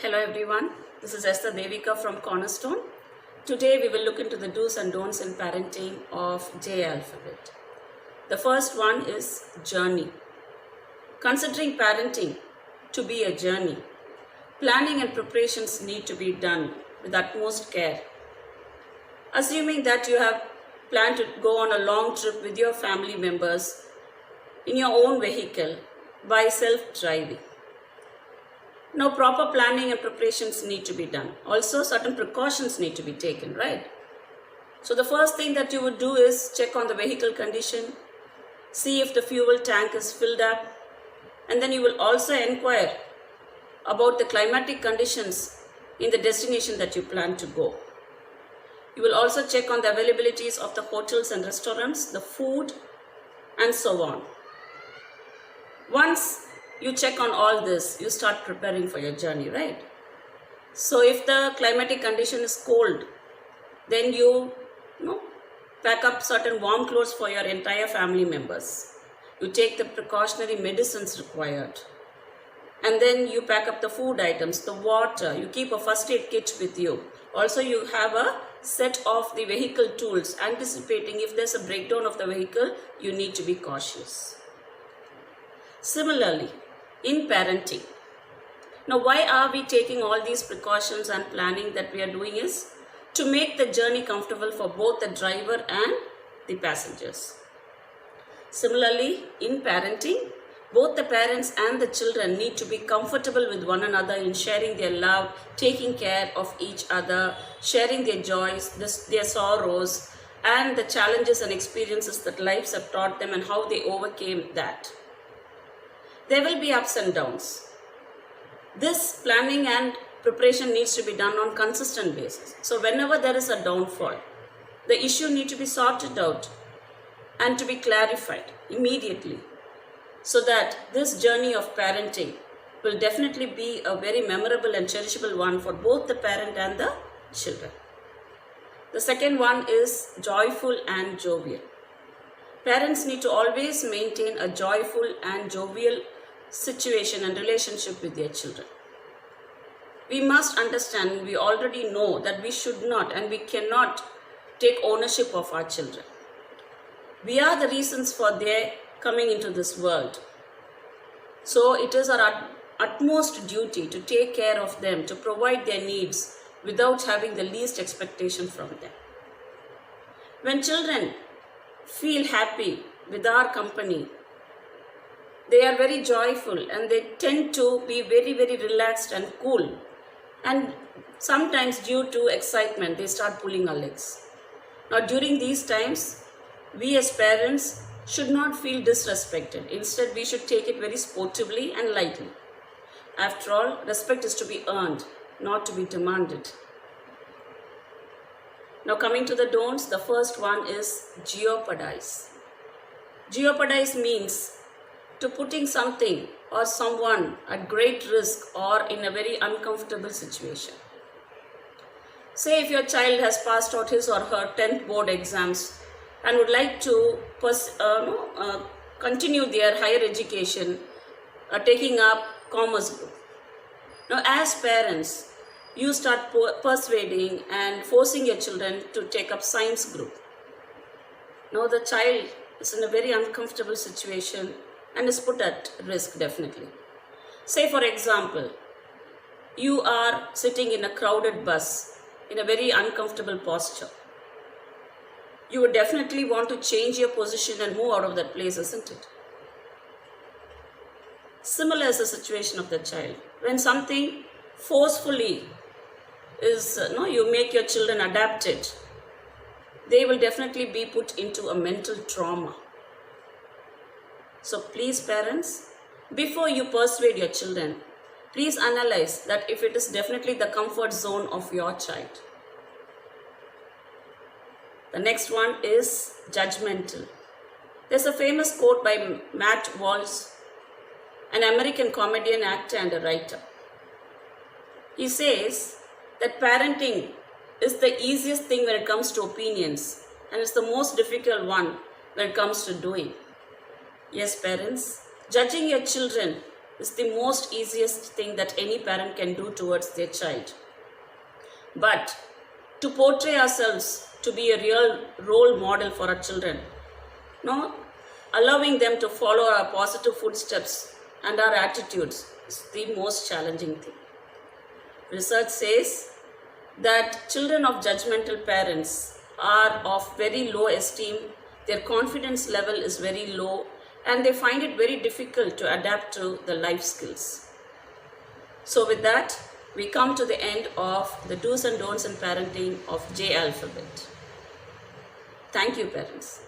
Hello everyone, this is Esther Devika from Cornerstone. Today we will look into the do's and don'ts in parenting of J alphabet. The first one is journey. Considering parenting to be a journey, planning and preparations need to be done with utmost care. Assuming that you have planned to go on a long trip with your family members in your own vehicle by self-driving. Now, proper planning and preparations need to be done. Also, certain precautions need to be taken, right? So, the first thing that you would do is check on the vehicle condition, see if the fuel tank is filled up, and then you will also inquire about the climatic conditions in the destination that you plan to go. You will also check on the availabilities of the hotels and restaurants, the food, and so on. Once you check on all this, you start preparing for your journey, right? So if the climatic condition is cold, then you pack up certain warm clothes for your entire family members. You take the precautionary medicines required. And then you pack up the food items, the water. You keep a first aid kit with you. Also, you have a set of the vehicle tools, anticipating if there's a breakdown of the vehicle, you need to be cautious. Similarly, in parenting. Now, why are we taking all these precautions and planning that we are doing is to make the journey comfortable for both the driver and the passengers. Similarly, in parenting, both the parents and the children need to be comfortable with one another in sharing their love, taking care of each other, sharing their joys, their sorrows, and the challenges and experiences that lives have taught them and how they overcame that. There will be ups and downs. This planning and preparation needs to be done on consistent basis. So whenever there is a downfall, the issue needs to be sorted out and to be clarified immediately, so that this journey of parenting will definitely be a very memorable and cherishable one for both the parent and the children. The second one is joyful and jovial. Parents need to always maintain a joyful and jovial situation and relationship with their children. We must understand, we already know that we should not and we cannot take ownership of our children. We are the reasons for their coming into this world. So it is our utmost duty to take care of them, to provide their needs without having the least expectation from them. When children feel happy with our company, they are very joyful and they tend to be very, very relaxed and cool. And sometimes due to excitement, they start pulling our legs. Now, during these times, we as parents should not feel disrespected. Instead, we should take it very sportively and lightly. After all, respect is to be earned, not to be demanded. Now, coming to the don'ts, the first one is jeopardize. Jeopardize means to putting something or someone at great risk or in a very uncomfortable situation. Say if your child has passed out his or her 10th board exams and would like to continue their higher education, taking up commerce group. Now, as parents, you start persuading and forcing your children to take up science group. Now, the child is in a very uncomfortable situation and is put at risk definitely. Say for example, you are sitting in a crowded bus in a very uncomfortable posture. You would definitely want to change your position and move out of that place, isn't it? Similar is the situation of the child. When something forcefully is, you make your children adapt it, they will definitely be put into a mental trauma. So please parents, before you persuade your children, please analyze that if it is definitely the comfort zone of your child. The next one is judgmental. There's a famous quote by Matt Walsh, an American comedian, actor and a writer. He says that parenting is the easiest thing when it comes to opinions and it's the most difficult one when it comes to doing. Yes, parents, judging your children is the most easiest thing that any parent can do towards their child. But to portray ourselves to be a real role model for our children, no, allowing them to follow our positive footsteps and our attitudes is the most challenging thing. Research says that children of judgmental parents are of very low esteem, their confidence level is very low, and they find it very difficult to adapt to the life skills. So with that, we come to the end of the do's and don'ts in parenting of J Alphabet. Thank you, parents.